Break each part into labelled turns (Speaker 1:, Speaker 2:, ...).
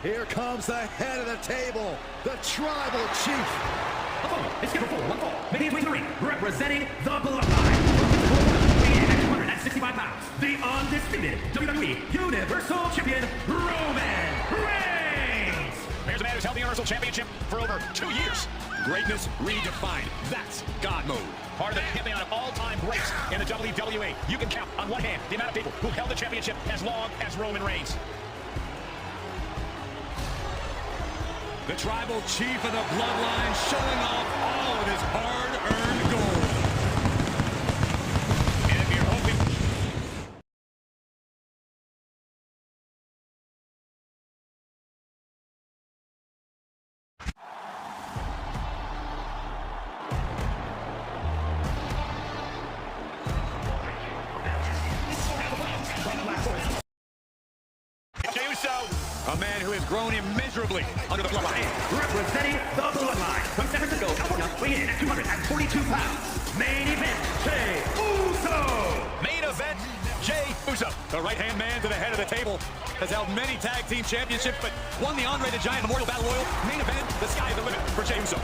Speaker 1: Here comes the head of the table, the Tribal Chief.
Speaker 2: It's scheduled for one fall, making his way to the ring, representing the Bloodline. Weighing in at 265 pounds, the undisputed WWE Universal Champion, Roman Reigns.
Speaker 3: Here's a man who's held the Universal Championship for over 2 years. Greatness redefined. That's God mode. Part of the pantheon of all-time greats in the WWE. You can count on one hand the amount of people who held the championship as long as Roman Reigns.
Speaker 4: The Tribal Chief of the Bloodline showing off all of his hard-earned gold.
Speaker 3: And if you're hoping... A man who has grown immeasurably under the Bloodline.
Speaker 2: Representing the Bloodline from San Francisco, California, weighing in at 242 pounds. Main event, Jey Uso.
Speaker 3: Main event, Jey Uso.
Speaker 4: The right-hand man to the head of the table has held many tag team championships, but won the Andre the Giant Memorial Battle Royal. Main event, the sky is the limit for Jey Uso.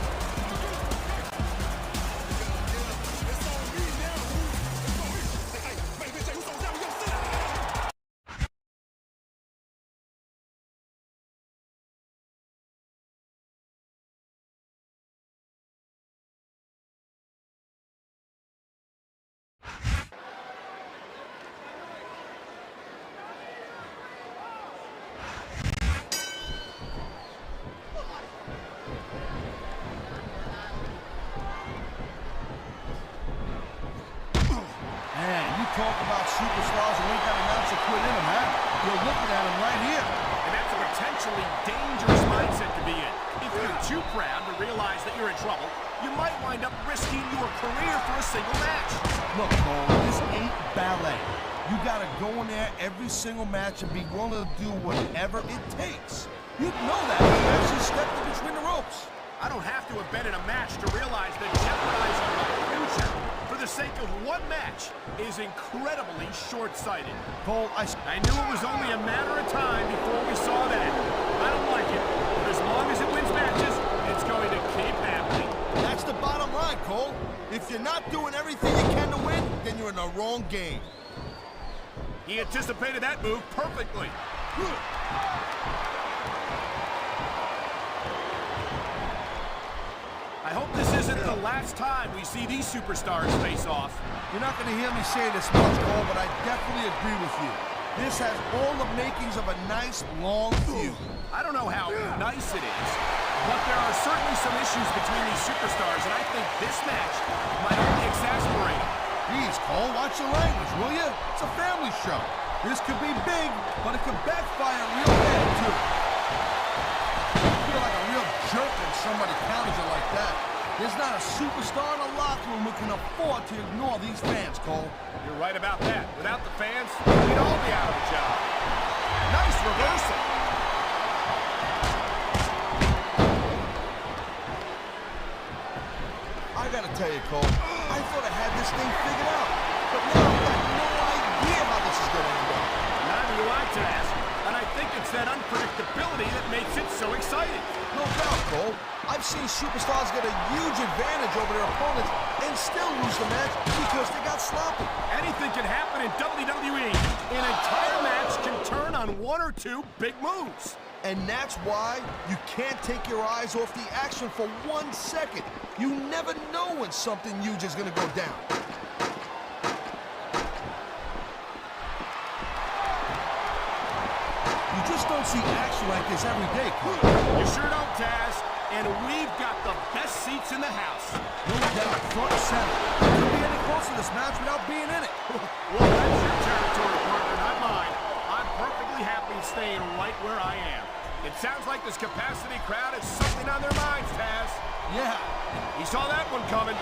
Speaker 5: Talk about superstars who ain't got an ounce of quit in them, huh? You're looking at them right here.
Speaker 6: And that's a potentially dangerous mindset to be in. If you're too proud to realize that you're in trouble, you might wind up risking your career for a single match.
Speaker 5: Look, Cole, this ain't ballet. You gotta go in there every single match and be willing to do whatever it takes. You know that. You actually stepped in between the ropes.
Speaker 6: I don't have to have been in a match to realize that jeopardizing my future for the sake of one match is incredibly short-sighted.
Speaker 5: Cole, I
Speaker 6: knew it was only a matter of time before we saw that. I don't like it, but as long as it wins matches, it's going to keep happening.
Speaker 5: That's the bottom line, Cole. If you're not doing everything you can to win, then you're in the wrong game.
Speaker 6: He anticipated that move perfectly. I hope this isn't the last time we see these superstars face off.
Speaker 5: You're not going to hear me say this much, Cole, but I definitely agree with you. This has all the makings of a nice, long feud.
Speaker 6: I don't know how nice it is, but there are certainly some issues between these superstars, and I think this match might only exasperate them.
Speaker 5: Please, Cole, watch your language, will you? It's a family show. This could be big, but it could backfire real bad, too. You feel like a real jerk when somebody counters you like that. There's not a superstar in the locker room who can afford to ignore these fans, Cole.
Speaker 6: You're right about that. Without the fans, we'd all be out of a job. Nice reversal.
Speaker 5: I gotta tell you, Cole, I thought I had this thing figured out. But now I've got no idea how this is gonna end up.
Speaker 6: Neither do I, Taz. And I think it's that unpredictability that makes it so exciting.
Speaker 5: No doubt, Cole. I've seen superstars get a huge advantage over their opponents and still lose the match because they got sloppy.
Speaker 6: Anything can happen in WWE. An entire match can turn on one or two big moves.
Speaker 5: And that's why you can't take your eyes off the action for 1 second. You never know when something huge is gonna go down. You just don't see action like this every day, Cole.
Speaker 6: You sure don't, Taz. And we've got the best seats in the house.
Speaker 5: No doubt, front and center. You couldn't be any closer to this match without being in it.
Speaker 6: Well, that's your territory, partner, not mine. I'm perfectly happy staying right where I am. It sounds like this capacity crowd has something on their minds, Taz.
Speaker 5: Yeah.
Speaker 6: He saw that one coming.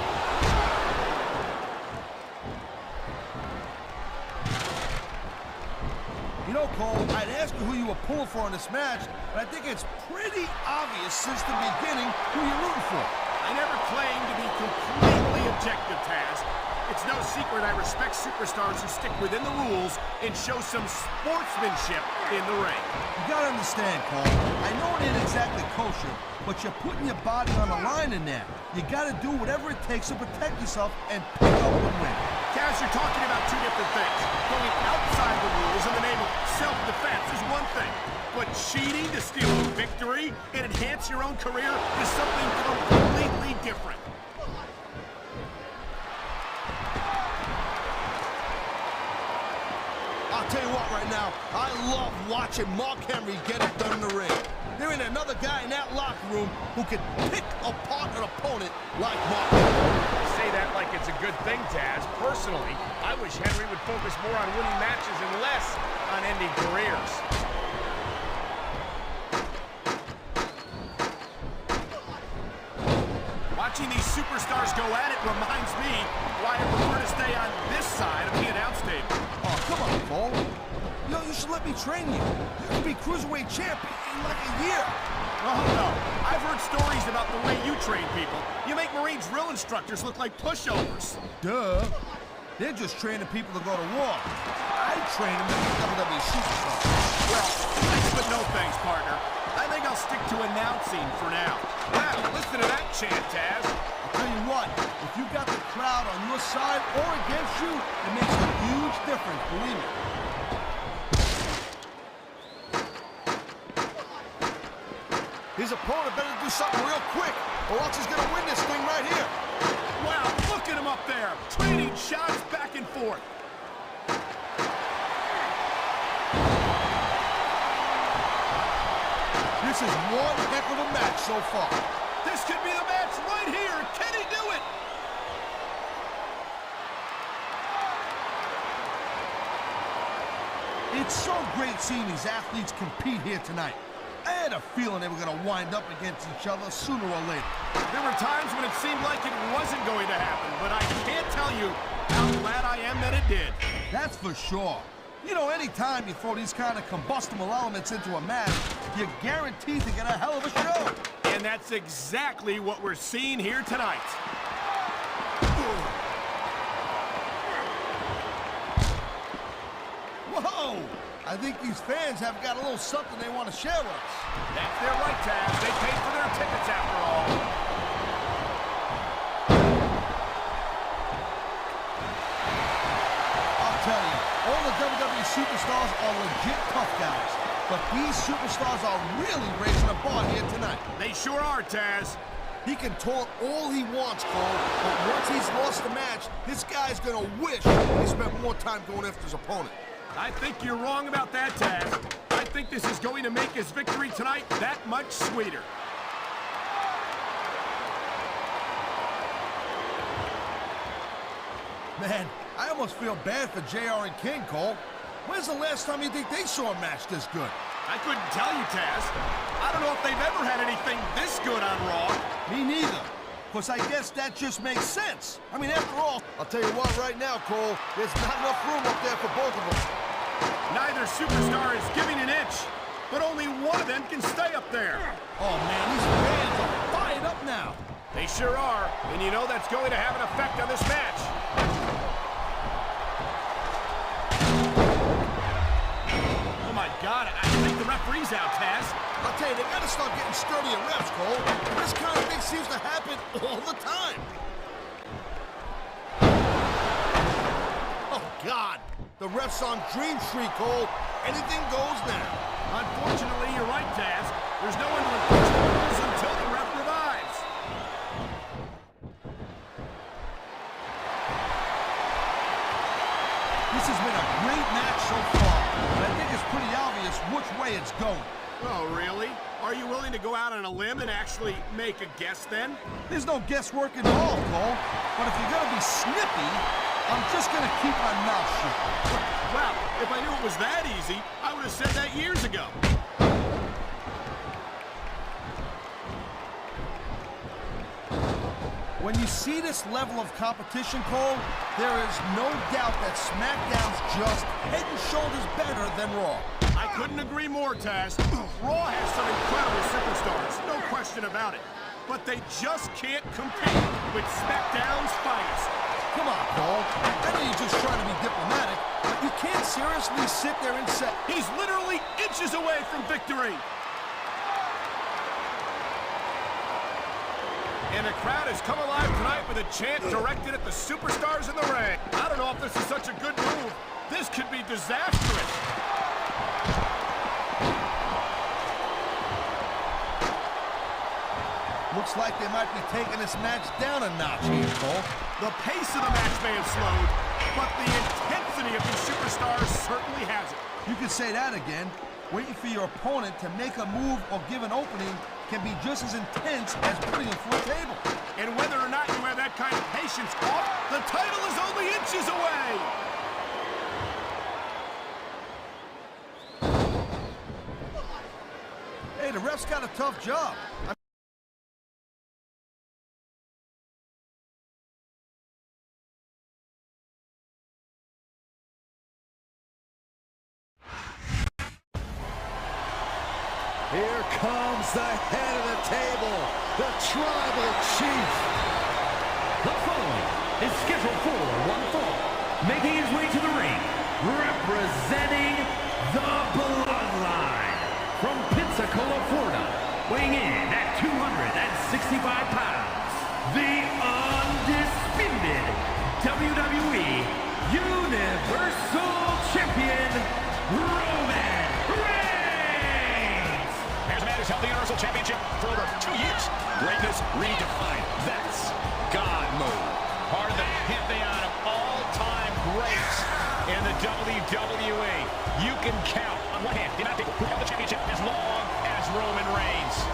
Speaker 5: You know, Cole, I'd ask you who you were pulling for in this match, but I think it's pretty obvious since the beginning who you're rooting for.
Speaker 6: I never claimed to be completely objective, Taz. It's no secret I respect superstars who stick within the rules and show some sportsmanship in the ring.
Speaker 5: You gotta understand, Cole. I know it ain't exactly kosher, but you're putting your body on the line in there. You gotta do whatever it takes to protect yourself and pick up the win.
Speaker 6: Kaz, you're talking about two different things. Going outside the rules in the name of self-defense is one thing, but cheating to steal a victory and enhance your own career is something completely different.
Speaker 1: I'll tell you what right now, I love watching Mark Henry get it done in the ring. There ain't another guy in that locker room who can pick apart an opponent like Mark Henry.
Speaker 6: Say that like it's a good thing, Taz. Personally, I wish Henry would focus more on winning matches and less on ending careers. Watching these superstars go at it reminds me why I prefer to stay on this side of the announce table.
Speaker 5: Oh, come on, Cole. You should let me train you. You can be Cruiserweight champion in like a year.
Speaker 6: Oh, no. I've heard stories about the way you train people. You make Marine drill instructors look like pushovers.
Speaker 5: Duh. They're just training people to go to war. I train them to be WWE superstars.
Speaker 6: Well, thanks but no thanks, partner. I think I'll stick to announcing for now. Wow, listen to that chant, Taz.
Speaker 5: I'll tell you what, if you got the crowd on your side or against you, it makes a huge difference, believe me.
Speaker 1: His opponent better do something real quick, or else he's gonna win this thing right here.
Speaker 6: Wow, look at him up there, trading shots back and forth.
Speaker 1: This is one heck of a match so far.
Speaker 6: This could be the match right here. Can he do it?
Speaker 5: It's so great seeing these athletes compete here tonight. I had a feeling they were going to wind up against each other sooner or later.
Speaker 6: There were times when it seemed like it wasn't going to happen, but I can't tell you how glad I am that it did.
Speaker 5: That's for sure. You know, anytime you throw these kind of combustible elements into a match, you're guaranteed to get a hell of a show.
Speaker 6: And that's exactly what we're seeing here tonight.
Speaker 5: Whoa! I think these fans have got a little something they want to share with us.
Speaker 6: That's their right, Taz. They paid for their tickets after all.
Speaker 5: I'll tell you, all the WWE superstars are legit tough guys. But these superstars are really raising the bar here tonight.
Speaker 6: They sure are, Taz.
Speaker 1: He can taunt all he wants, Cole, but once he's lost the match, this guy's gonna wish he spent more time going after his opponent.
Speaker 6: I think you're wrong about that, Taz. I think this is going to make his victory tonight that much sweeter.
Speaker 5: Man, I almost feel bad for JR and King, Cole. When's the last time you think they saw a match this good?
Speaker 6: I couldn't tell you, Taz. I don't know if they've ever had anything this good on Raw.
Speaker 5: Me neither. Because I guess that just makes sense. I mean, after all,
Speaker 1: I'll tell you what, right now, Cole, there's not enough room up there for both of them.
Speaker 6: Neither superstar is giving an inch, but only one of them can stay up there.
Speaker 5: oh man, these fans are fired up now.
Speaker 6: They sure are, and you know that's going to have an effect on this match. Oh my God, I think the referee's out, Taz.
Speaker 1: I'll tell you, they gotta start getting sturdier refs, Cole. This kind of thing seems to happen all the time. Oh, God. The ref's on Dream Street, Cole. Anything goes now.
Speaker 6: Unfortunately, you're right, Taz. There's no one to enforce the rules until the ref revives.
Speaker 5: This has been a great match so far, but I think it's pretty obvious which way it's going.
Speaker 6: Oh, really? Are you willing to go out on a limb and actually make a guess then?
Speaker 5: There's no guesswork involved, Cole. But if you're gonna be snippy, I'm just gonna keep my mouth shut.
Speaker 6: Well, if I knew it was that easy, I would have said that years ago.
Speaker 5: When you see this level of competition, Cole, there is no doubt that SmackDown's just head and shoulders better than Raw.
Speaker 6: I couldn't agree more, Taz. Raw has some incredible superstars, no question about it. But they just can't compete with SmackDown's finest.
Speaker 5: Come
Speaker 1: Come on, Cole. I know you're just trying to be diplomatic, but you can't seriously sit there and say...
Speaker 6: He's literally inches away from victory. And the crowd has come alive tonight with a chant directed at the superstars in the ring. I don't know if this is such a good move. This could be disastrous.
Speaker 1: Looks like they might be taking this match down a notch here, Cole.
Speaker 6: The pace of the match may have slowed, but the intensity of these superstars certainly hasn't.
Speaker 1: You can say that again. Waiting for your opponent to make a move or give an opening can be just as intense as putting him through a table.
Speaker 6: And whether or not you have that kind of patience, the title is only inches away.
Speaker 1: Hey, the ref's got a tough job.
Speaker 7: Here comes the head of the table, the Tribal Chief.
Speaker 2: The following is scheduled for one fall, making his way to the ring, representing the Bloodline from Pensacola, Florida, weighing in at 265 pounds, the undisputed WWE Universal Champion, Roman Reigns.
Speaker 3: Here's a man who's held the Universal Championship for over 2 years. Greatness redefined. That's God mode. Part of the pantheon of all-time greats in the WWE. You can count on one hand the amount of people who held the championship as long as Roman Reigns.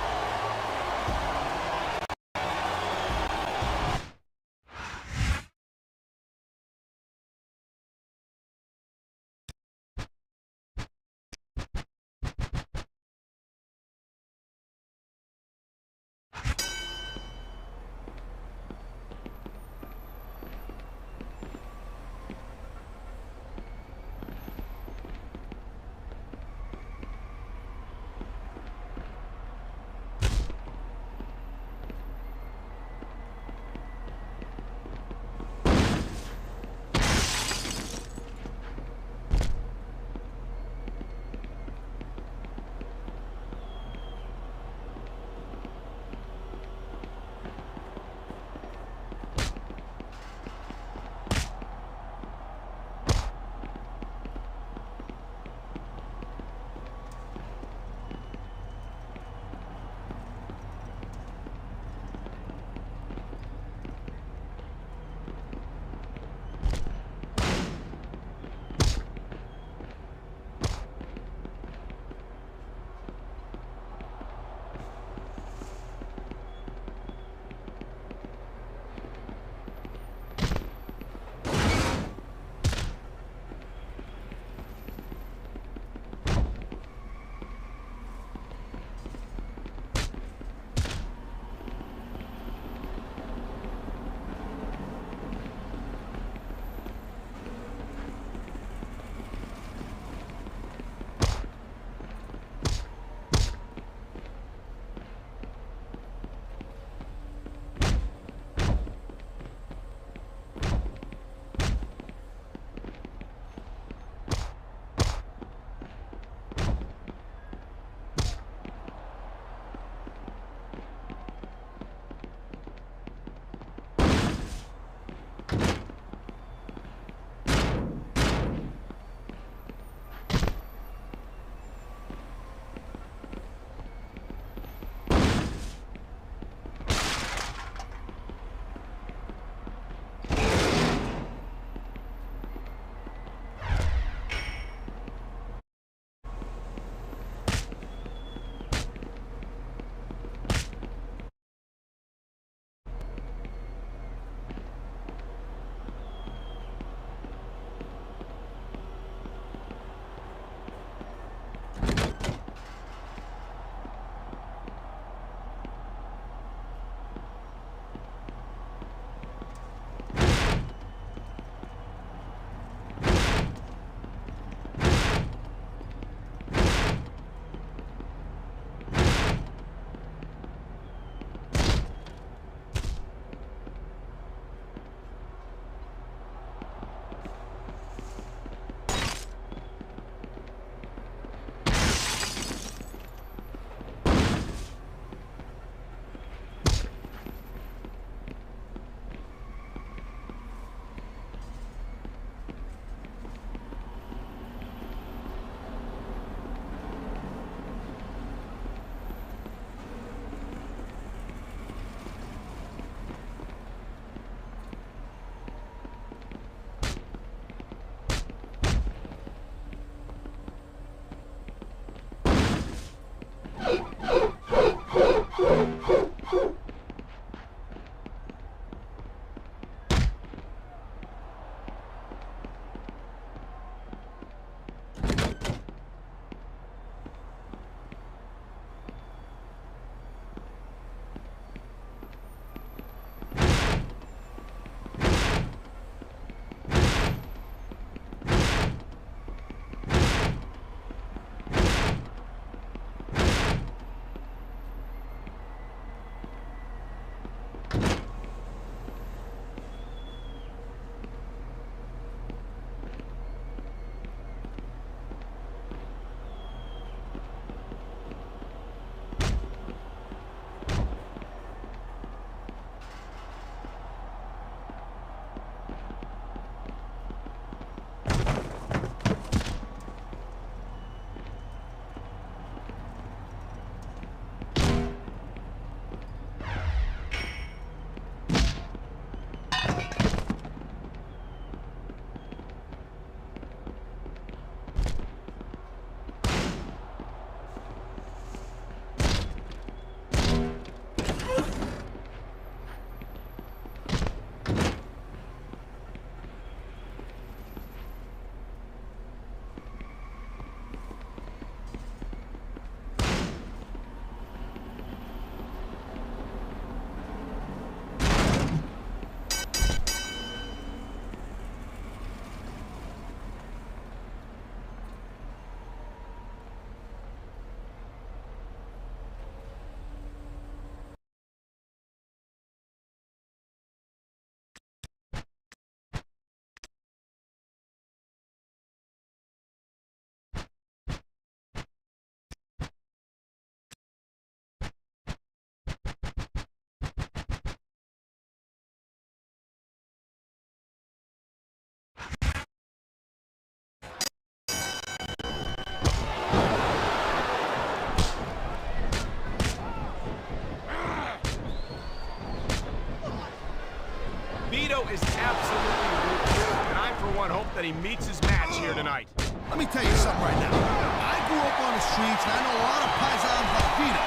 Speaker 6: Vito is absolutely ruthless, and I, for one, hope that he meets his match here tonight.
Speaker 1: Let me tell you something right now. I grew up on the streets, and I know a lot of paisans like Vito.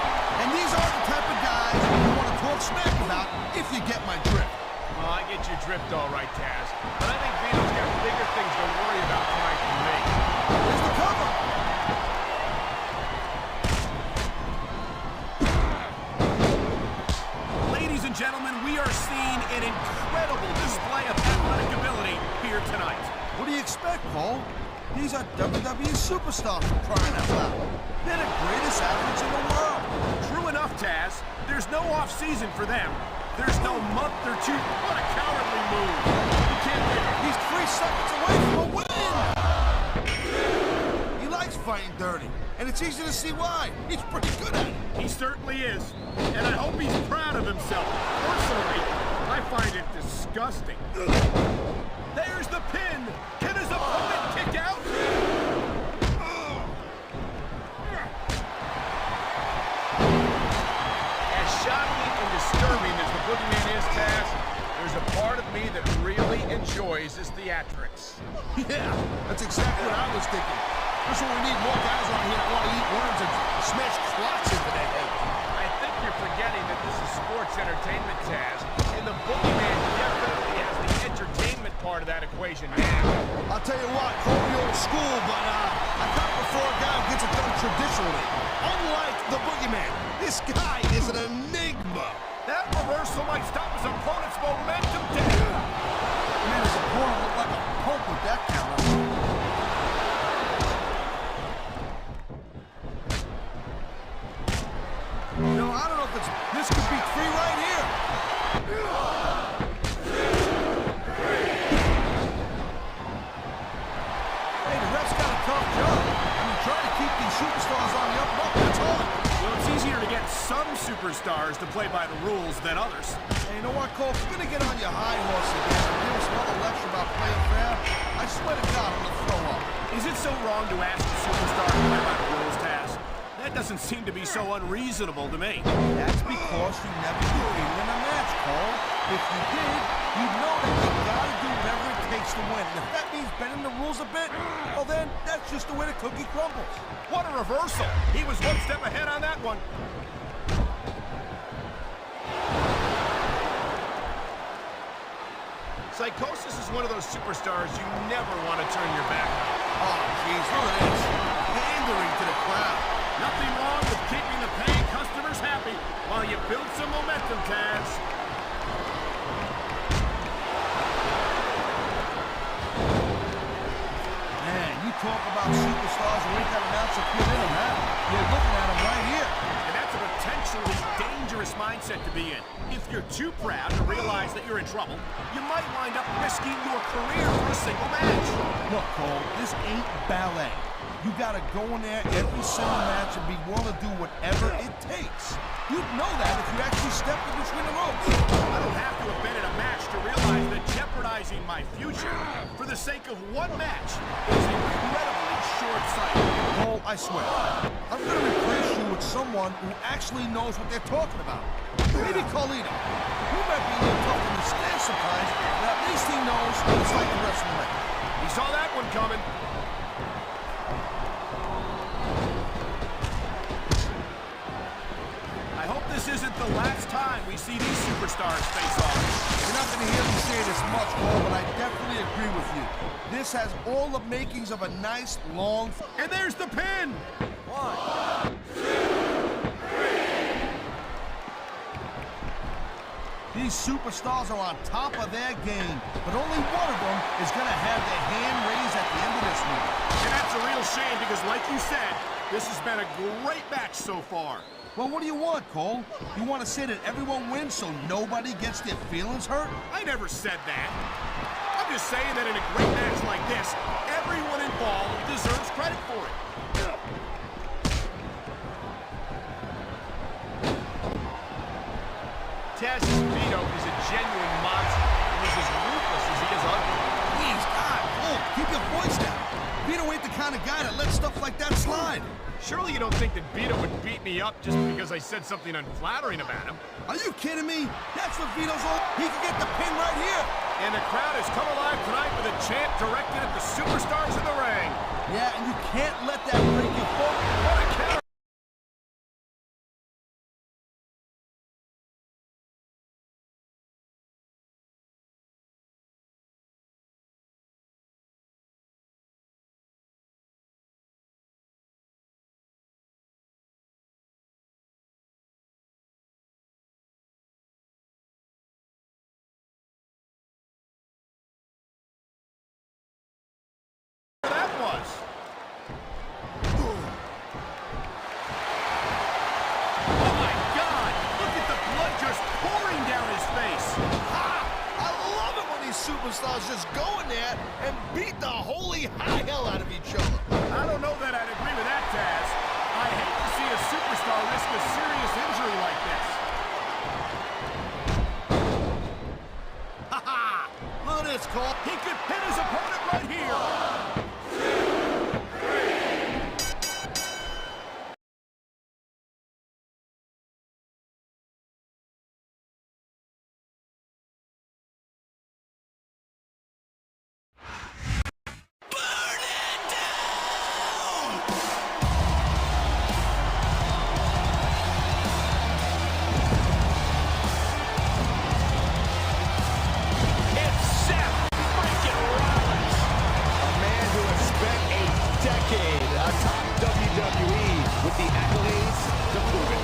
Speaker 1: And these are the type of guys you want to talk smack about if you get my drift.
Speaker 6: Well, I get your drift all right, Taz. But I think Vito's got bigger things to worry about tonight than me.
Speaker 1: Here's the cover.
Speaker 6: Ladies and gentlemen, we are seeing an incredible display of athletic ability here tonight.
Speaker 1: What do you expect, Cole? These are WWE superstars for crying out loud. They're the greatest athletes in the world.
Speaker 6: True enough, Taz. There's no off-season for them. There's no month or two. What a cowardly move. You can't win.
Speaker 1: He's 3 seconds away from a win. He likes fighting dirty, and it's easy to see why. He's pretty good at it.
Speaker 6: He certainly is. And I hope he's proud of himself. Personally, I find it disgusting. There's the pin. Can his opponent kick out? As shocking and disturbing as the boogeyman is, Taz, there's a part of me that really enjoys his theatrics.
Speaker 1: Yeah, that's exactly what I was thinking. That's why we need more guys on here that want to eat worms and smash clocks into their head.
Speaker 6: I think you're forgetting that this is sports entertainment, Taz, and the boogeyman definitely has the entertainment part of that equation now.
Speaker 1: I'll tell you what, call me old school, but I kind of prefer a guy who gets it done traditionally. Unlike the boogeyman, this guy is an enigma.
Speaker 6: That reversal might stop his opponent's momentum down.
Speaker 1: Man, his opponent looked like a pope with that counter. No, I don't know if this could be 3 right here. Hey, the ref's got a tough job. I mean, trying to keep these superstars on the up and up, that's hard.
Speaker 6: Well, it's easier to get some superstars to play by the rules than others.
Speaker 1: Hey, you know what, Cole? If you're gonna get on your high horse again and give us another lecture about playing fair, I swear to God, I'm gonna throw up.
Speaker 6: Is it so wrong to ask a superstar to play by the rules, Taz? That doesn't seem to be so unreasonable to me.
Speaker 1: That's because you never competed in a match, Cole. If you did, you'd know that you gotta do whatever it takes to win. And if that means bending the rules a bit, well then, that's just the way the cookie crumbles.
Speaker 6: What a reversal! He was one step ahead on that one. Psychosis is one of those superstars you never want to turn your back on.
Speaker 1: Oh, jeez, look at this. Pandering to the crowd.
Speaker 6: Nothing wrong with keeping the paying customers happy while you build some momentum, Taz.
Speaker 1: Man, you talk about superstars who ain't got an ounce of kid in them, huh? You're looking at them right here.
Speaker 6: And that's a potentially dangerous mindset to be in. If you're too proud to realize that you're in trouble, you might wind up risking your career for a single match.
Speaker 1: Look, Cole, this ain't ballet. You gotta go in there every single match and be willing to do whatever it takes. You'd know that if you actually stepped in between the ropes.
Speaker 6: I don't have to have been in a match to realize that jeopardizing my future for the sake of one match is incredibly short-sighted.
Speaker 1: Cole, I swear, I'm gonna replace you with someone who actually knows what they're talking about. Maybe Carlito. He might be a little tough in the stance sometimes, but at least he knows what it's like to wrestle ring.
Speaker 6: He saw that one coming. I hope this isn't the last time we see these superstars face off.
Speaker 1: You're not gonna hear me say this much, Cole, but I definitely agree with you. This has all the makings of a nice, long...
Speaker 6: And there's the pin!
Speaker 1: 1, 2, 3. These superstars are on top of their game, but only one of them is gonna have their hand raised at the end of this one.
Speaker 6: And that's a real shame because, like you said, this has been a great match so far.
Speaker 1: Well, what do you want, Cole? You want to say that everyone wins so nobody gets their feelings hurt?
Speaker 6: I never said that. I'm just saying that in a great match like this, everyone involved deserves credit for it. Taz Vito is a genuine monster. He's as ruthless as he is ugly.
Speaker 1: Please, God, Cole, keep your voice down. Vito ain't the kind of guy that lets stuff like that slide.
Speaker 6: Surely you don't think that Vito would beat me up just because I said something unflattering about him.
Speaker 1: Are you kidding me? That's what Vito's all. He can get the pin right here.
Speaker 6: And the crowd has come alive tonight with a chant directed at the superstars in the ring.
Speaker 1: Yeah, and you can't let that break your focus.
Speaker 6: What a counter. That was. Oh my God! Look at the blood just pouring down his face.
Speaker 1: I love it when these superstars just go in there and beat the holy high hell out of each other.
Speaker 6: I don't know that I'd agree with that, Taz. I hate to see a superstar risk a serious injury like this.
Speaker 1: Look at this, Cole.
Speaker 6: He could pin his opponent right here.
Speaker 7: With the accolades to prove it.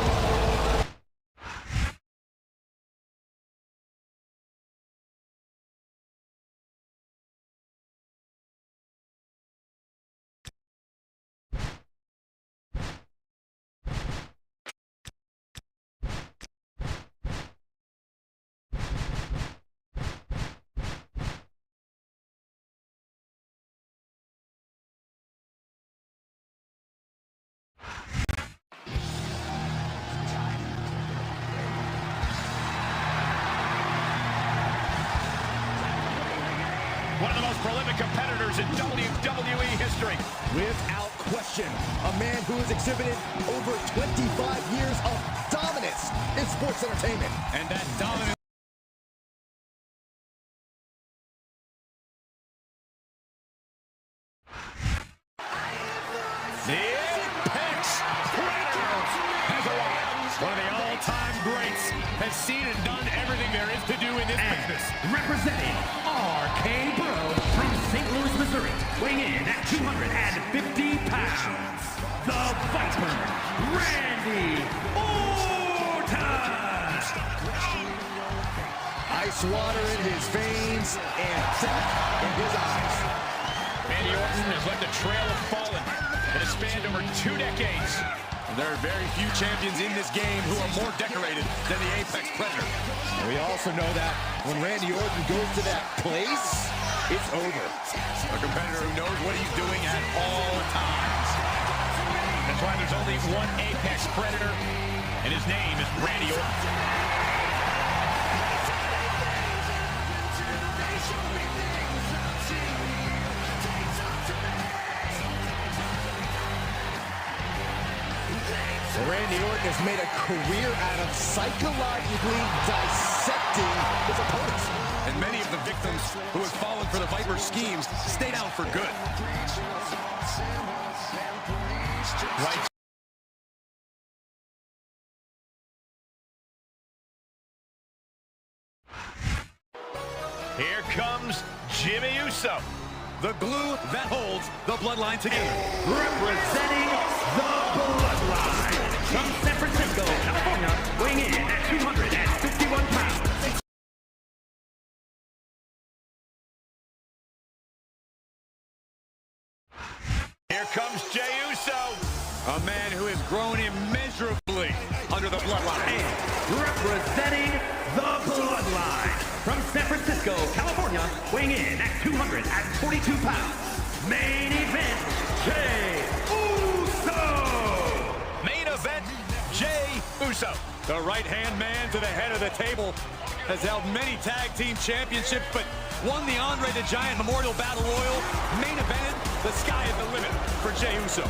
Speaker 3: One of the most prolific competitors in WWE history.
Speaker 7: Without question, a man who has exhibited over 25 years of dominance in sports entertainment.
Speaker 4: And that dominance.
Speaker 3: The Apex Predators has arrived. One of the all-time greats has seen and done everything there is to do in this business.
Speaker 2: Representing RK Bro from St. Louis, Missouri, weighing in at 250 pounds, the Viper, Randy Orton.
Speaker 7: Ice water in his veins and death in his eyes.
Speaker 3: Randy Orton has left a trail of fallen that has spanned over 2 decades.
Speaker 4: There are very few champions in this game who are more decorated than the Apex Predator.
Speaker 7: And we also know that when Randy Orton goes to that place, it's over.
Speaker 4: A competitor who knows what he's doing at all times.
Speaker 3: That's why there's only one Apex Predator, and his name is Randy Orton.
Speaker 7: Randy Orton has made a career out of psychologically dissecting his opponents.
Speaker 4: And many of the victims who have fallen for the Viper schemes stay down for good.
Speaker 3: Right. Here comes Jimmy Uso.
Speaker 4: The glue that holds the bloodline together.
Speaker 2: Representing the Bloodline from San Francisco, California, weighing in at 251 pounds.
Speaker 3: Here comes Jey Uso.
Speaker 4: A man who has grown immeasurably under the bloodline.
Speaker 2: And representing the Bloodline from San Francisco, California, weighing in at 242 pounds. Main event, Jey Uso.
Speaker 3: Main event, Jey Uso.
Speaker 4: The right-hand man to the head of the table has held many tag team championships, but won the Andre the Giant Memorial Battle Royal. Main evented, the sky is the limit for Jey Uso.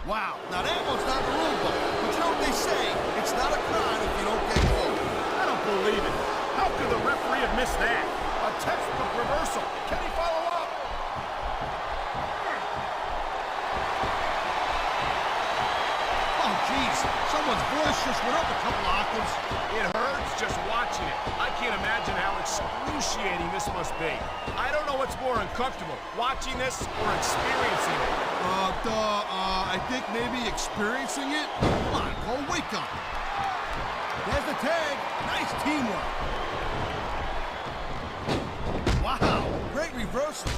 Speaker 1: Wow, now that one's not the rule book. But you know what they say? It's not a crime if you don't get called.
Speaker 6: I don't believe it. How could the referee have missed that? A textbook reversal. Can he follow up?
Speaker 1: Oh, jeez. Someone's voice just went up a couple octaves.
Speaker 6: It hurts just watching it. I can't imagine how excruciating this must be. I don't know what's more uncomfortable, watching this or experiencing it.
Speaker 1: I think maybe experiencing it. Come on, Cole, wake up. There's the tag. Nice teamwork. Wow, great reversal.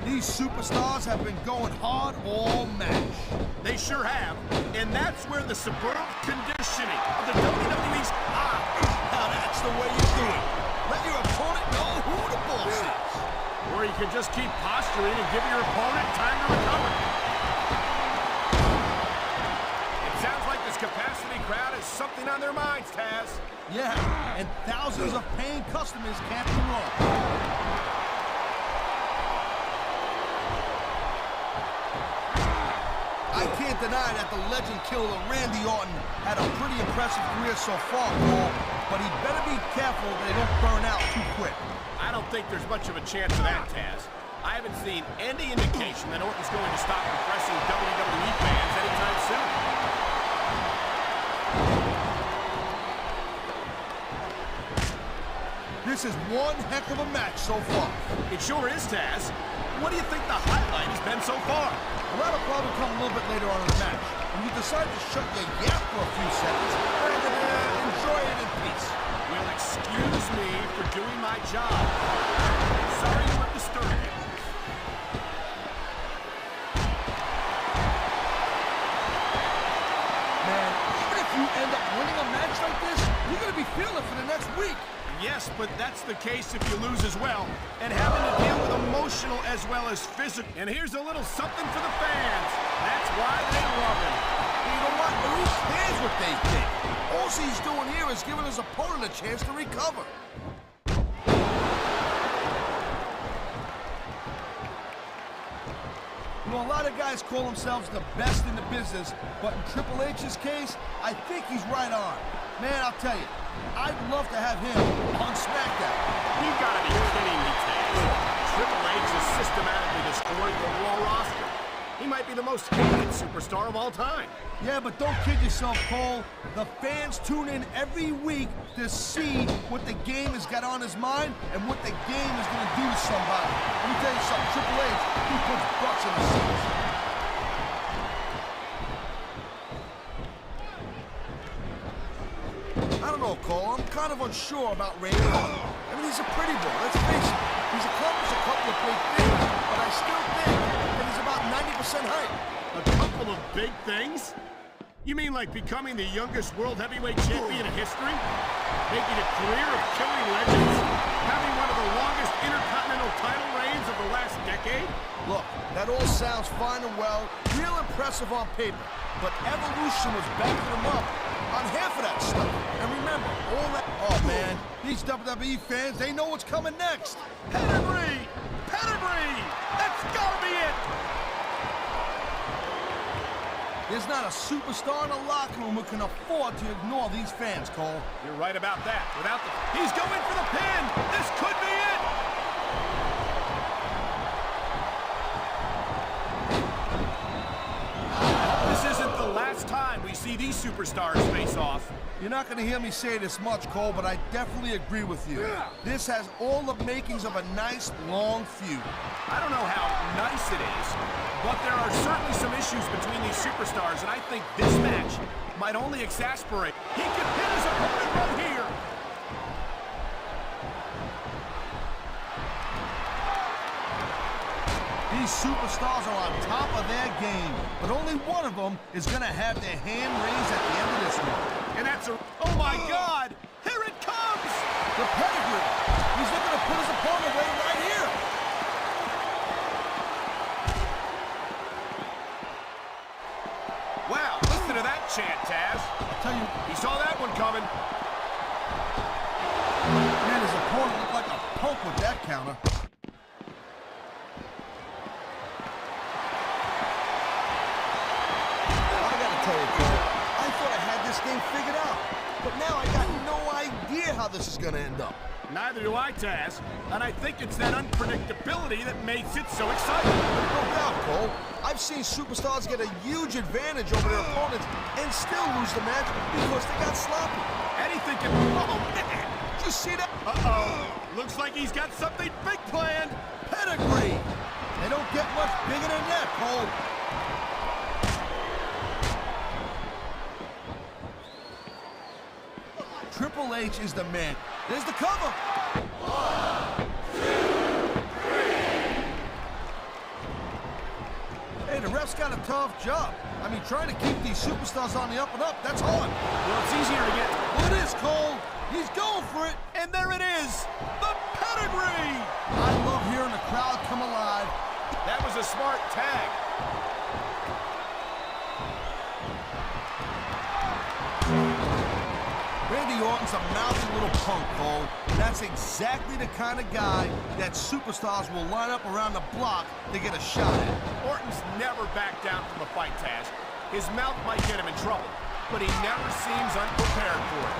Speaker 1: These superstars have been going hard all match.
Speaker 6: They sure have. And that's where the superb conditioning of the WWE's...
Speaker 1: Now that's the way you do it. Let your opponent know who the boss is.
Speaker 6: Or you can just keep posturing and give your opponent time to recover. It sounds like this capacity crowd has something on their minds, Taz.
Speaker 1: Yeah, and thousands of paying customers can't be wrong. I can't deny that the legend killer Randy Orton had a pretty impressive career so far, Cole, but he better be careful that they don't burn out too quick.
Speaker 6: I don't think there's much of a chance of that, Taz. I haven't seen any indication that Orton's going to stop impressing WWE fans anytime soon.
Speaker 1: This is one heck of a match so far.
Speaker 6: It sure is, Taz. What do you think the highlight has been so far?
Speaker 1: Well, that'll probably come a little bit later on in the match. When you decide to shut your yap for a few seconds and enjoy it in peace.
Speaker 6: Well, excuse me for doing my job. Sorry to disturb you.
Speaker 1: Man, even if you end up winning a match like this, you're going to be feeling it for the next week.
Speaker 6: Yes, but that's the case if you lose as well. And having to deal with emotional as well as physical. And here's a little something for the fans. That's why they love him.
Speaker 1: You know what? Who cares what they think? All he's doing here is giving his opponent a chance to recover. You know, a lot of guys call themselves the best in the business, but in Triple H's case, I think he's right on. Man, I'll tell you, I'd love to have him on SmackDown.
Speaker 6: You gotta be kidding me, Taz. Triple H has systematically destroyed the Raw roster. He might be the most hated superstar of all time.
Speaker 1: Yeah, but don't kid yourself, Cole. The fans tune in every week to see what the game has got on his mind and what the game is going to do to somebody. Let me tell you something, Triple H, he puts butts in the seats. I don't know, Cole. I'm kind of unsure about Randy Orton. I mean, he's a pretty boy, let's face it. He's accomplished a couple of big things, but I still think that he's about 90% hype.
Speaker 6: A couple of big things? You mean like becoming the youngest world heavyweight champion in history? Making a career of killing legends? Having one of the longest intercontinental title reigns of the last decade?
Speaker 1: Look, that all sounds fine and well, real impressive on paper, but Evolution was backing him up on half of that stuff. And remember, all that... Oh, man, these WWE fans, they know what's coming next.
Speaker 6: Pedigree! Pedigree! That's gotta be it!
Speaker 1: There's not a superstar in the locker room who can afford to ignore these fans, Cole.
Speaker 6: You're right about that. Without the... He's going for the pin! This could be it! This isn't the last time we see these superstars face off.
Speaker 1: You're not going to hear me say this much, Cole, but I definitely agree with you. This has all the makings of a nice, long feud.
Speaker 6: I don't know how nice it is, but there are certainly some issues between these superstars, and I think this match might only exasperate. He can hit his opponent right here.
Speaker 1: These superstars are on top of their game, but only one of them is going to have their hand raised at the end of this one.
Speaker 6: And that's a... Oh, my God! Here it comes!
Speaker 1: The pedigree. He's looking to put his opponent away right here.
Speaker 6: Wow, listen to that chant, Taz.
Speaker 1: I'll tell you,
Speaker 6: He saw that one coming.
Speaker 1: man, his opponent looked like a punk with that counter. this thing figured out. But now I got no idea how this is gonna end up.
Speaker 6: Neither do I, Taz. And I think it's that unpredictability that makes it so exciting.
Speaker 1: No doubt, Cole. I've seen superstars get a huge advantage over their opponents and still lose the match because they got sloppy.
Speaker 6: Anything can... Oh, man.
Speaker 1: Did you see that?
Speaker 6: Uh-oh. Looks like he's got something big planned.
Speaker 1: Pedigree. They don't get much bigger than that, Cole. Triple H is the man. There's the cover. 1, 2, 3. Hey, the ref's got a tough job. I mean, trying to keep these superstars on the up and up, that's hard.
Speaker 6: Well, it's easier to get...
Speaker 1: Well, it is, Cole. He's going for it.
Speaker 6: And there it is. The pedigree.
Speaker 1: I love hearing the crowd come alive.
Speaker 6: That was a smart tag.
Speaker 1: Randy Orton's a mouthy little punk, Cole. That's exactly the kind of guy that superstars will line up around the block to get a shot at.
Speaker 6: Orton's never backed down from a fight, Taz. His mouth might get him in trouble, but he never seems unprepared for it.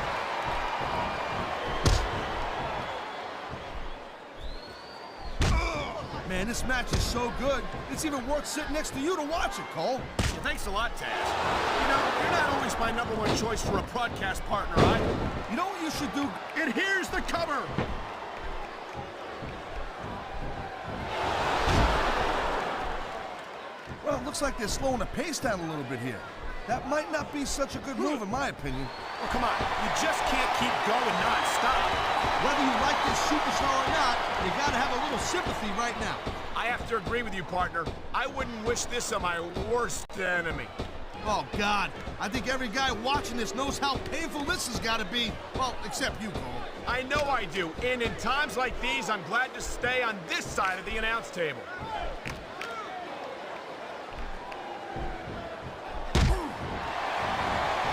Speaker 1: Man, this match is so good, it's even worth sitting next to you to watch it, Cole.
Speaker 6: Yeah, thanks a lot, Taz. You know, you're not always my #1 choice for a broadcast partner, either.
Speaker 1: You know what you should do?
Speaker 6: And here's the cover.
Speaker 1: Well, it looks like they're slowing the pace down a little bit here. That might not be such a good move, in my opinion.
Speaker 6: Well, come on. You just can't keep going non-stop.
Speaker 1: Whether you like this superstar or not, you gotta have a little sympathy right now.
Speaker 6: I have to agree with you, partner. I wouldn't wish this on my worst enemy.
Speaker 1: Oh, God. I think every guy watching this knows how painful this has got to be. Well, except you, Cole.
Speaker 6: I know I do. And in times like these, I'm glad to stay on this side of the announce table.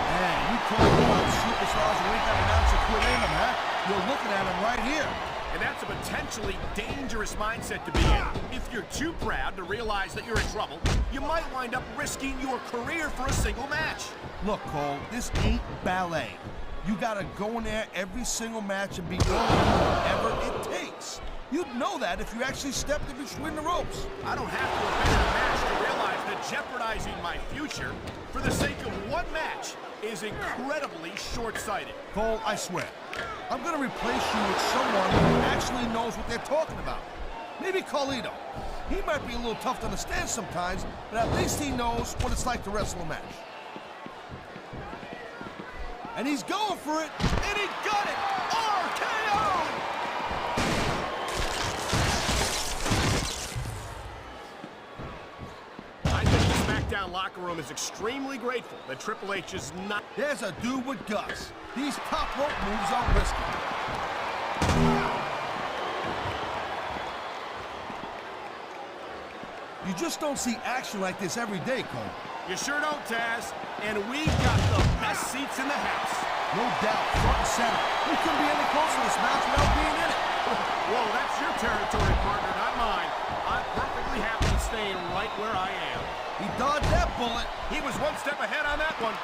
Speaker 1: Man, you talking about superstars who ain't got an ounce of quit in them, huh? You're looking at them right here.
Speaker 6: And that's a potentially dangerous mindset to be in. If you're too proud to realize that you're in trouble, you might wind up risking your career for a single match.
Speaker 1: Look, Cole, this ain't ballet. You gotta go in there every single match and be willing to do whatever it takes. You'd know that if you actually stepped in between the ropes.
Speaker 6: I don't have to have been in a match to realize that jeopardizing my future for the sake of one match is incredibly short-sighted.
Speaker 1: Cole, I swear, I'm gonna replace you with someone who actually knows what they're talking about. Maybe Carlito. He might be a little tough to understand sometimes, but at least he knows what it's like to wrestle a match. And he's going for it, and he got it! RKO!
Speaker 6: I think the SmackDown locker room is extremely grateful that Triple H is not...
Speaker 1: There's a dude with guts. These top rope moves are risky. You just don't see action like this every day, Cole.
Speaker 6: You sure don't, Taz. And we've got the best seats in the house.
Speaker 1: No doubt, front and center. We couldn't be any closer to this match without being in it.
Speaker 6: Whoa, that's your territory, partner, not mine. I'm perfectly happy staying right where I am.
Speaker 1: He dodged that bullet.
Speaker 6: He was one step ahead on that one.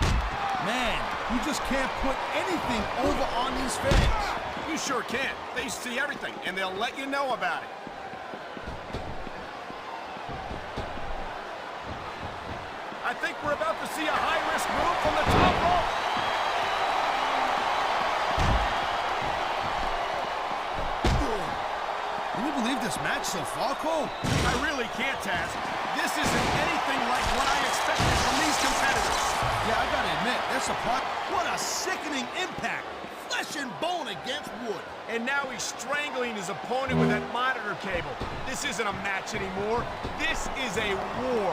Speaker 1: Man, you just can't put anything over on these fans.
Speaker 6: You sure can. They see everything, and they'll let you know about it. I think we're about to see a high-risk move from the top rope.
Speaker 1: Can you believe this match so far, Cole?
Speaker 6: I really can't, Taz. This isn't anything like what I expected from these competitors.
Speaker 1: Yeah, I gotta admit, that's a part. What a sickening impact. Flesh and bone against wood.
Speaker 6: And now he's strangling his opponent with that monitor cable. This isn't a match anymore. This is a war.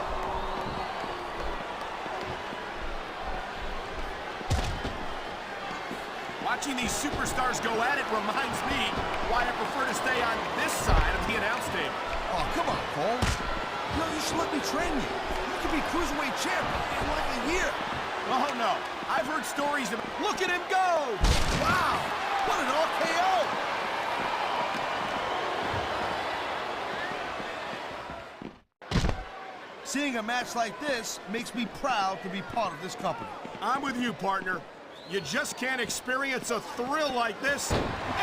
Speaker 6: Watching these superstars go at it reminds me why I prefer to stay on this side of the announce table.
Speaker 1: Oh, come on, Cole. You should let me train you. You could be Cruiserweight champ in like a year.
Speaker 6: Oh, no. I've heard stories of... Look at him go!
Speaker 1: Wow! What an RKO! Seeing a match like this makes me proud to be part of this company.
Speaker 6: I'm with you, partner. You just can't experience a thrill like this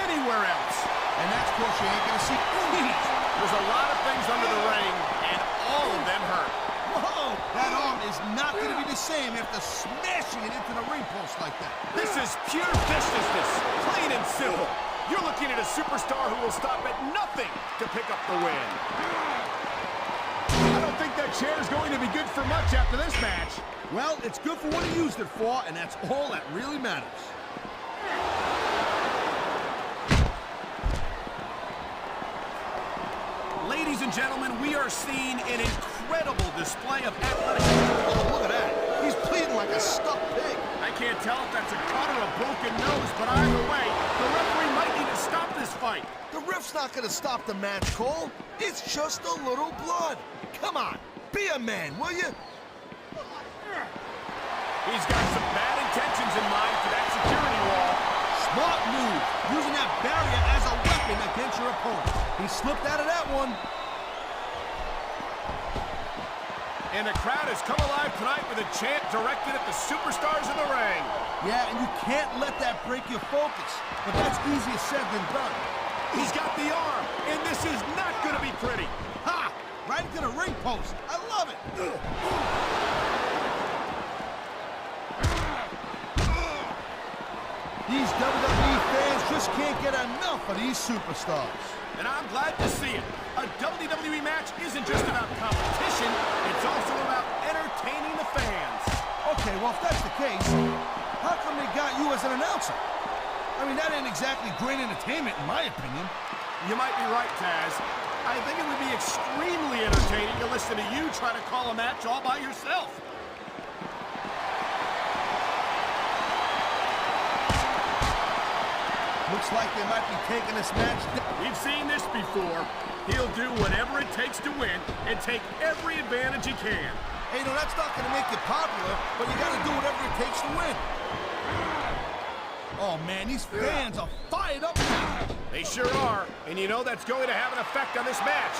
Speaker 6: anywhere else.
Speaker 1: And that's because you ain't gonna see please.
Speaker 6: There's a lot of things under the ring, and all of them hurt.
Speaker 1: Whoa! That arm is not gonna be the same after smashing it into the ring post like that.
Speaker 6: This is pure viciousness, plain and simple. You're looking at a superstar who will stop at nothing to pick up the win. I don't think that chair is going to be good for much after this match.
Speaker 1: Well, it's good for what he used it for, and that's all that really matters.
Speaker 6: Ladies and gentlemen, we are seeing an incredible display of athleticism.
Speaker 1: Oh, look at that. He's bleeding like a stuck pig.
Speaker 6: I can't tell if that's a cut or a broken nose, but either way, the referee might need to stop this fight.
Speaker 1: The ref's not gonna stop the match, Cole. It's just a little blood. Come on, be a man, will you?
Speaker 6: He's got some bad intentions in mind for that security wall.
Speaker 1: Smart move, using that barrier as a weapon against your opponent. He slipped out of that one.
Speaker 6: And the crowd has come alive tonight with a chant directed at the superstars in the ring.
Speaker 1: Yeah, and you can't let that break your focus. But that's easier said than done.
Speaker 6: He's got the arm, and this is not going to be pretty.
Speaker 1: Ha! Right into the ring post. I love it. These WWE fans just can't get enough of these superstars.
Speaker 6: And I'm glad to see it. A WWE match isn't just about competition, it's also about entertaining the fans.
Speaker 1: Okay, well, if that's the case, how come they got you as an announcer? I mean, that ain't exactly great entertainment, in my opinion.
Speaker 6: You might be right, Taz. I think it would be extremely entertaining to listen to you try to call a match all by yourself.
Speaker 1: Looks like they might be taking this match.
Speaker 6: We've seen this before. He'll do whatever it takes to win and take every advantage he can.
Speaker 1: Hey, no, that's not going to make you popular, but you got to do whatever it takes to win. Oh, man, these fans are fired up now.
Speaker 6: They sure are, and you know that's going to have an effect on this match.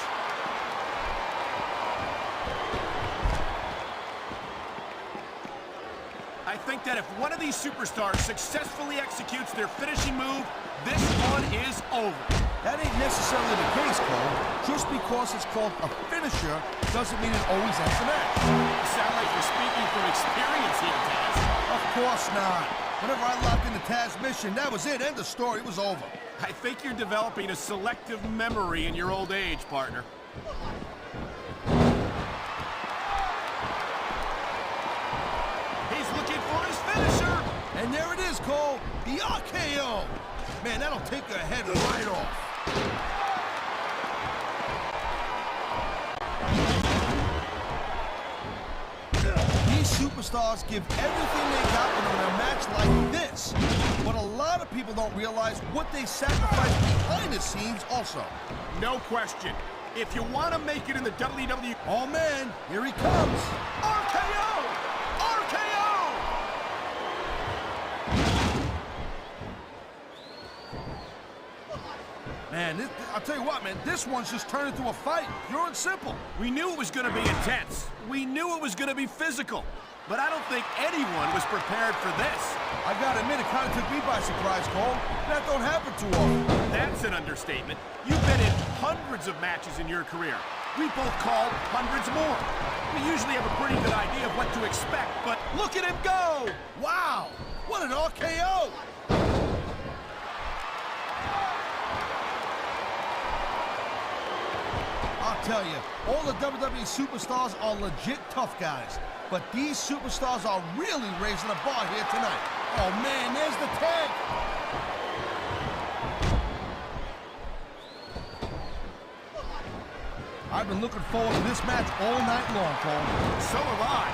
Speaker 6: I think that if one of these superstars successfully executes their finishing move, this one is over.
Speaker 1: That ain't necessarily the case, Cole. Just because it's called a finisher doesn't mean it always ends the match.
Speaker 6: You sound like you're speaking from experience here, Taz.
Speaker 1: Of course not. Whenever I locked into Taz's mission, that was it. End of story. It was over.
Speaker 6: I think you're developing a selective memory in your old age, partner. He's looking for his finisher.
Speaker 1: And there it is, Cole. The RKO. Man, that'll take your head right off. These superstars give everything they got when they're in a match like this. But a lot of people don't realize what they sacrifice behind the scenes also.
Speaker 6: No question. If you want to make it in the WWE...
Speaker 1: Oh, man, here he comes.
Speaker 6: RKO! RKO!
Speaker 1: Man, I'll tell you what, man, this one's just turned into a fight. Pure and simple.
Speaker 6: We knew it was going to be intense. We knew it was going to be physical. But I don't think anyone was prepared for this.
Speaker 1: I gotta admit, it kind of took me by surprise, Cole. That don't happen too often.
Speaker 6: That's an understatement. You've been in hundreds of matches in your career. We both called hundreds more. We usually have a pretty good idea of what to expect, but look at him go!
Speaker 1: Wow, what an RKO! I'll tell you, all the WWE superstars are legit tough guys. But these superstars are really raising the bar here tonight. Oh, man, there's the tag. I've been looking forward to this match all night long, Cole.
Speaker 6: So have I.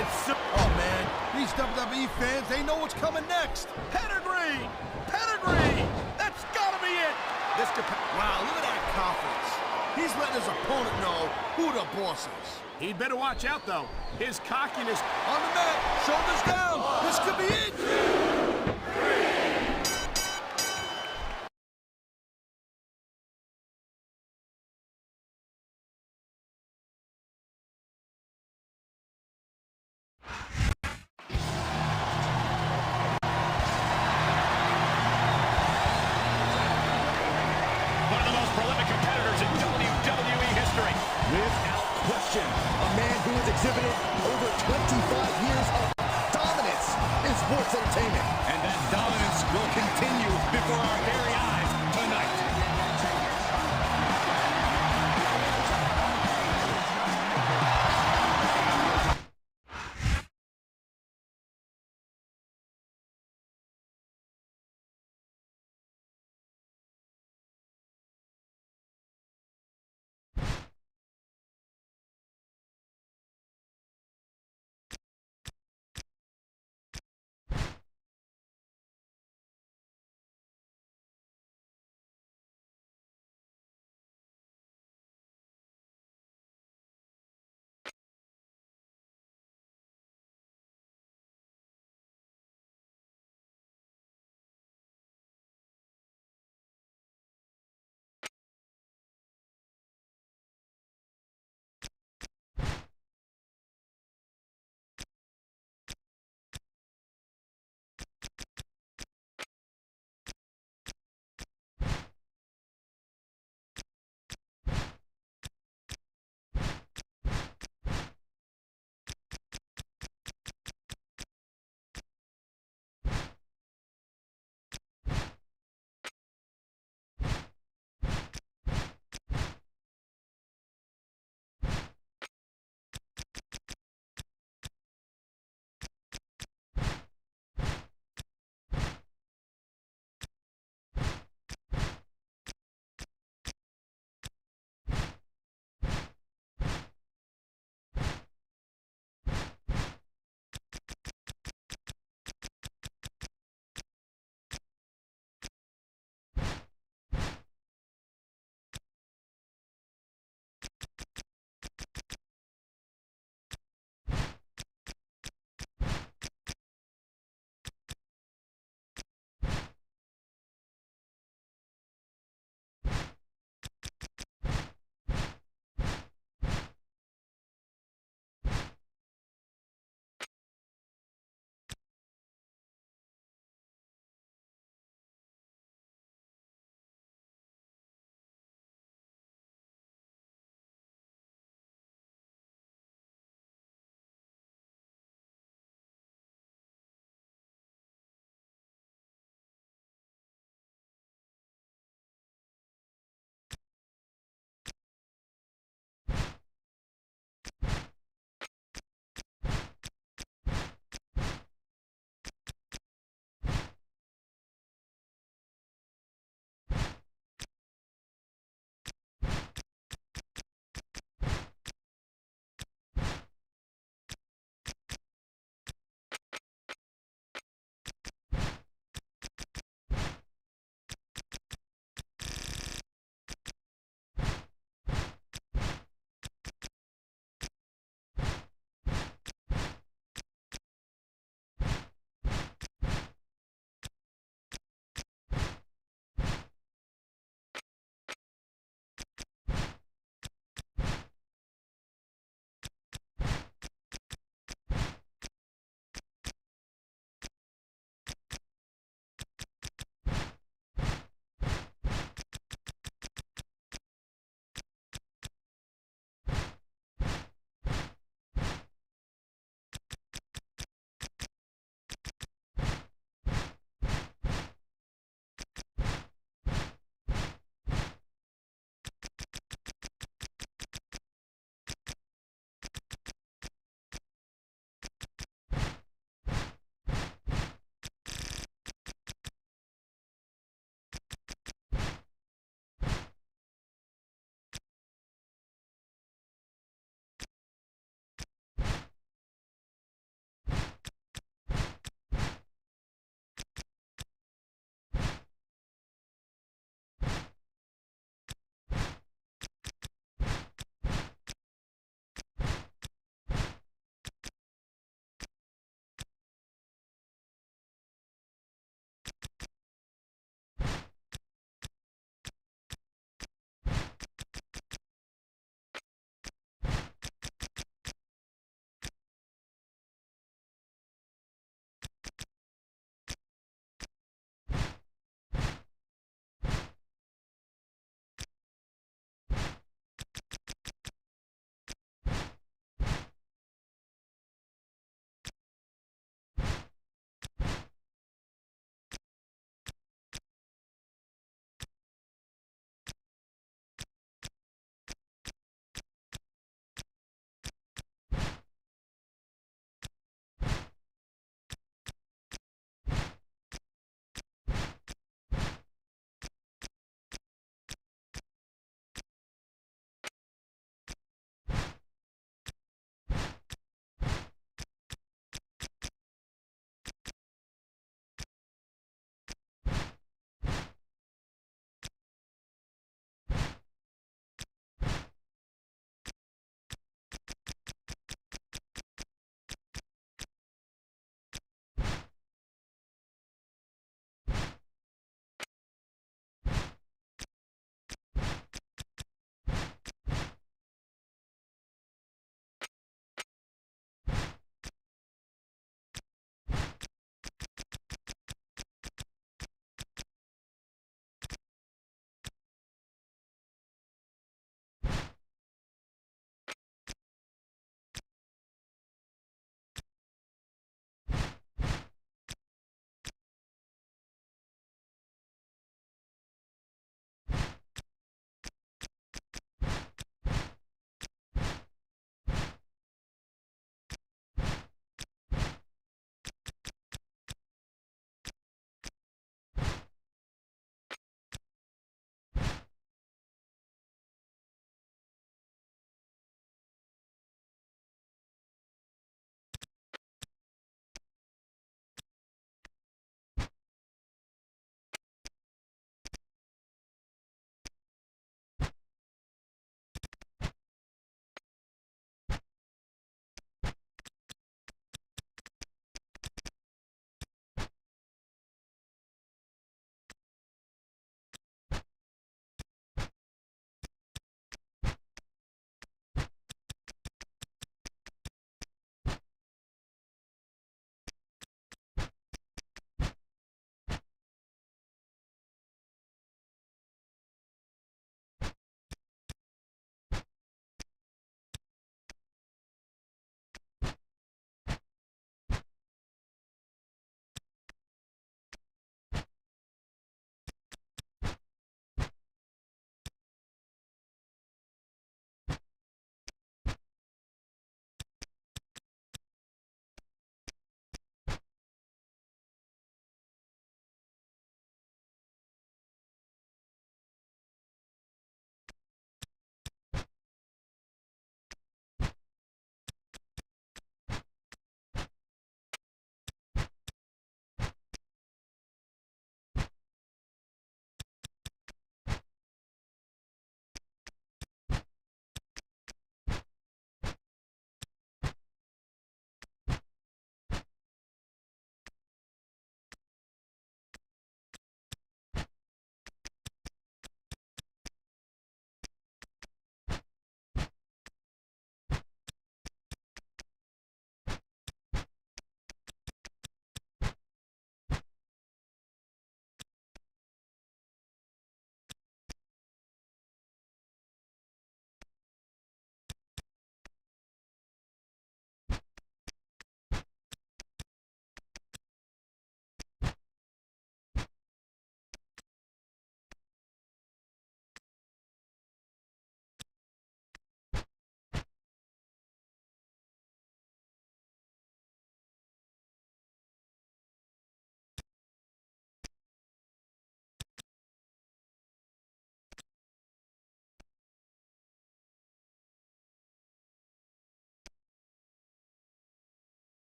Speaker 6: It's...
Speaker 1: Oh, man, these WWE fans, they know what's coming next.
Speaker 6: Pedigree! Pedigree! That's gotta be it! This could...
Speaker 1: Wow, look at that confidence. He's letting his opponent know who the boss is.
Speaker 6: He'd better watch out, though. His cockiness...
Speaker 1: On the mat, shoulders down. This could be it.
Speaker 7: question. A man who has exhibited over 25 years of dominance in sports entertainment.
Speaker 4: And that dominance will continue before our very eyes tonight.